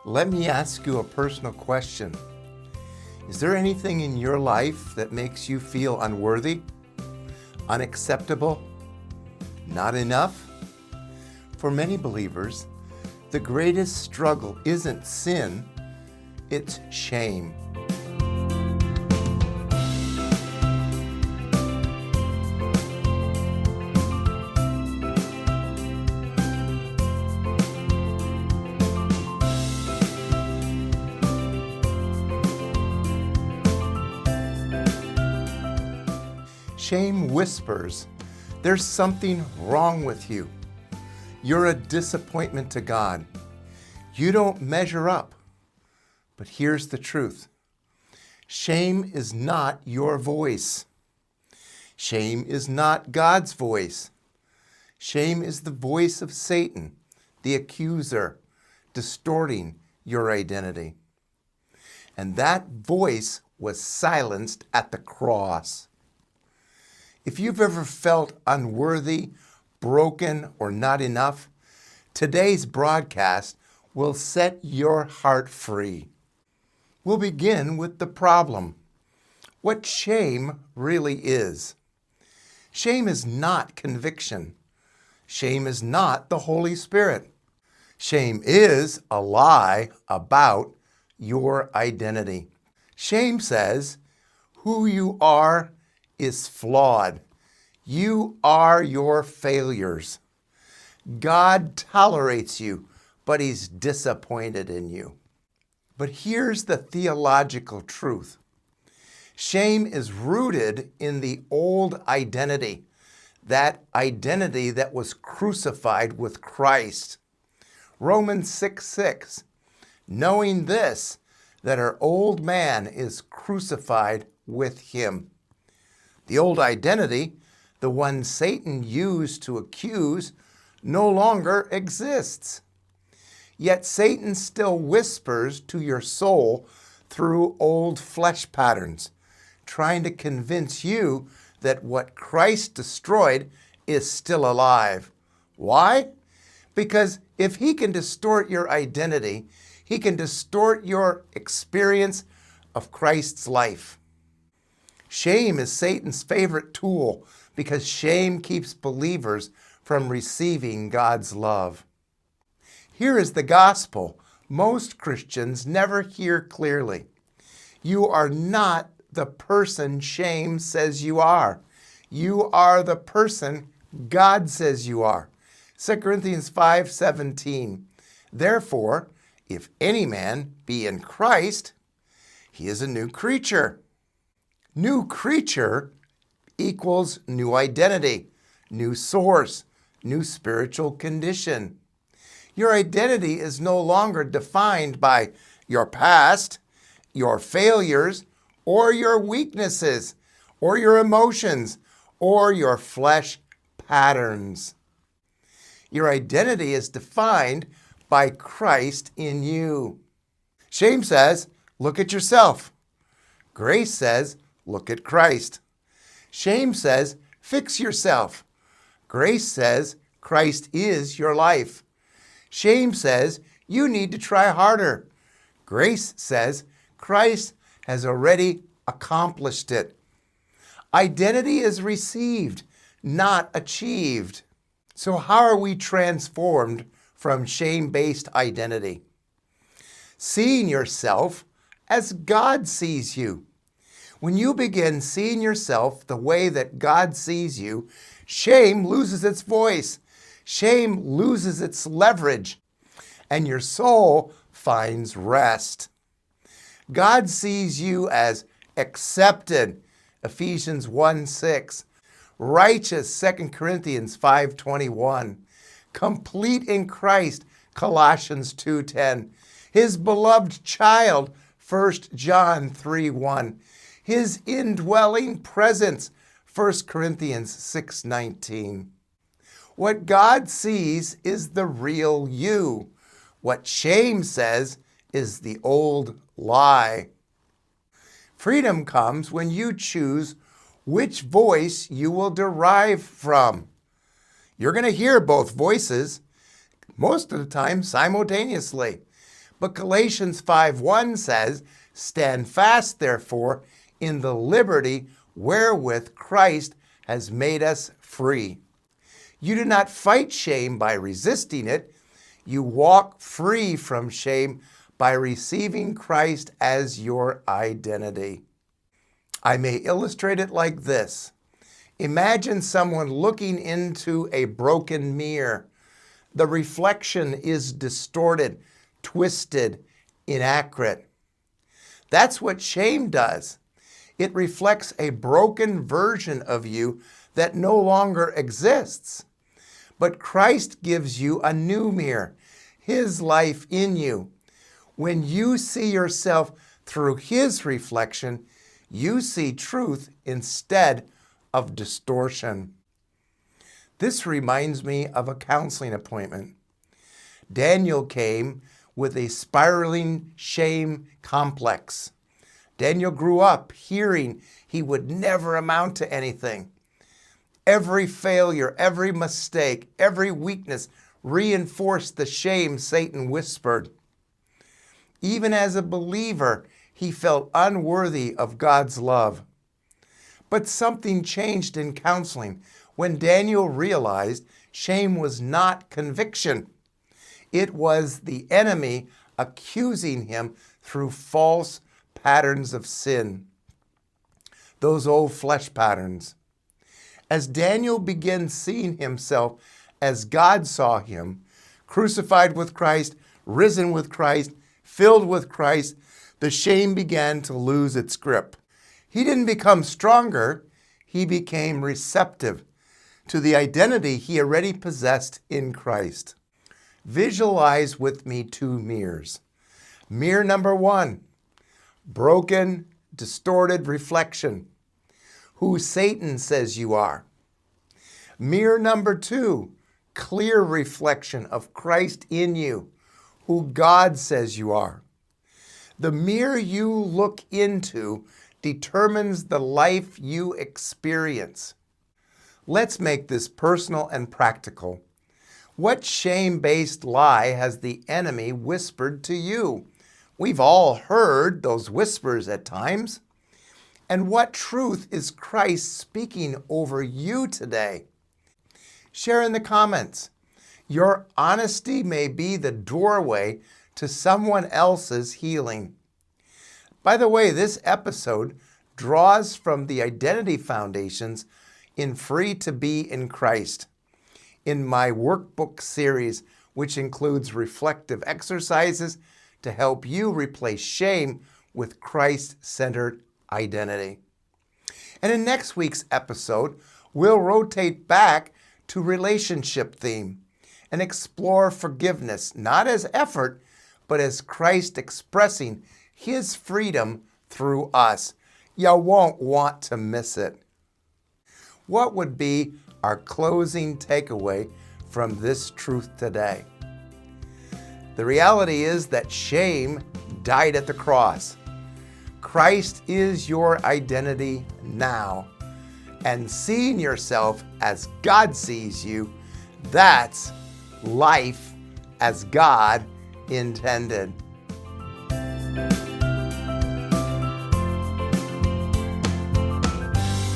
Let me ask you a personal question. Is there anything in your life that makes you feel unworthy, unacceptable, not enough? For many believers, the greatest struggle isn't sin, it's shame. Shame whispers, there's something wrong with you. You're a disappointment to God. You don't measure up. But here's the truth. Shame is not your voice. Shame is not God's voice. Shame is the voice of Satan, the accuser, distorting your identity. And that voice was silenced at the cross. If you've ever felt unworthy, broken, or not enough, today's broadcast will set your heart free. We'll begin with the problem. What shame really is. Shame is not conviction. Shame is not the Holy Spirit. Shame is a lie about your identity. Shame says who you are is flawed. You are your failures. God tolerates you, but He's disappointed in you. But here's the theological truth. Shame is rooted in the old identity, that identity that was crucified with Christ. Romans 6:6, knowing this, that our old man is crucified with Him. The old identity, the one Satan used to accuse, no longer exists. Yet Satan still whispers to your soul through old flesh patterns, trying to convince you that what Christ destroyed is still alive. Why? Because if he can distort your identity, he can distort your experience of Christ's life. Shame is Satan's favorite tool because shame keeps believers from receiving God's love. Here is the gospel most Christians never hear clearly. You are not the person shame says you are. You are the person God says you are. 2 Corinthians 5:17. Therefore, if any man be in Christ, he is a new creature. New creature equals new identity, new source, new spiritual condition. Your identity is no longer defined by your past, your failures, or your weaknesses, or your emotions, or your flesh patterns. Your identity is defined by Christ in you. Shame says, look at yourself. Grace says, look at Christ. Shame says, fix yourself. Grace says, Christ is your life. Shame says, you need to try harder. Grace says, Christ has already accomplished it. Identity is received, not achieved. So how are we transformed from shame-based identity? Seeing yourself as God sees you. When you begin seeing yourself the way that God sees you, shame loses its voice. Shame loses its leverage, and your soul finds rest. God sees you as accepted, Ephesians 1:6, righteous, 2 Corinthians 5:21, complete in Christ, Colossians 2:10, His beloved child, 1 John 3:1, His indwelling presence, 1 Corinthians 6:19. What God sees is the real you. What shame says is the old lie. Freedom comes when you choose which voice you will derive from. You're going to hear both voices, most of the time simultaneously. But Galatians 5:1 says, "Stand fast, therefore, in the liberty wherewith Christ has made us free." You do not fight shame by resisting it. You walk free from shame by receiving Christ as your identity. I may illustrate it like this. Imagine someone looking into a broken mirror. The reflection is distorted, twisted, inaccurate. That's what shame does. It reflects a broken version of you that no longer exists. But Christ gives you a new mirror, His life in you. When you see yourself through His reflection, you see truth instead of distortion. This reminds me of a counseling appointment. Daniel came with a spiraling shame complex. Daniel grew up hearing he would never amount to anything. Every failure, every mistake, every weakness reinforced the shame Satan whispered. Even as a believer, he felt unworthy of God's love. But something changed in counseling when Daniel realized shame was not conviction. It was the enemy accusing him through false patterns of sin. Those old flesh patterns. As Daniel began seeing himself as God saw him, crucified with Christ, risen with Christ, filled with Christ, the shame began to lose its grip. He didn't become stronger, he became receptive to the identity he already possessed in Christ. Visualize with me two mirrors. Mirror number one, broken, distorted reflection, who Satan says you are. Mirror number two, clear reflection of Christ in you, who God says you are. The mirror you look into determines the life you experience. Let's make this personal and practical. What shame-based lie has the enemy whispered to you? We've all heard those whispers at times. And what truth is Christ speaking over you today? Share in the comments. Your honesty may be the doorway to someone else's healing. By the way, this episode draws from the identity foundations in Free to Be in Christ, in my workbook series, which includes reflective exercises to help you replace shame with Christ-centered identity. And in next week's episode, we'll rotate back to relationship theme and explore forgiveness, not as effort, but as Christ expressing His freedom through us. You won't want to miss it. What would be our closing takeaway from this truth today? The reality is that shame died at the cross. Christ is your identity now. And seeing yourself as God sees you, that's life as God intended.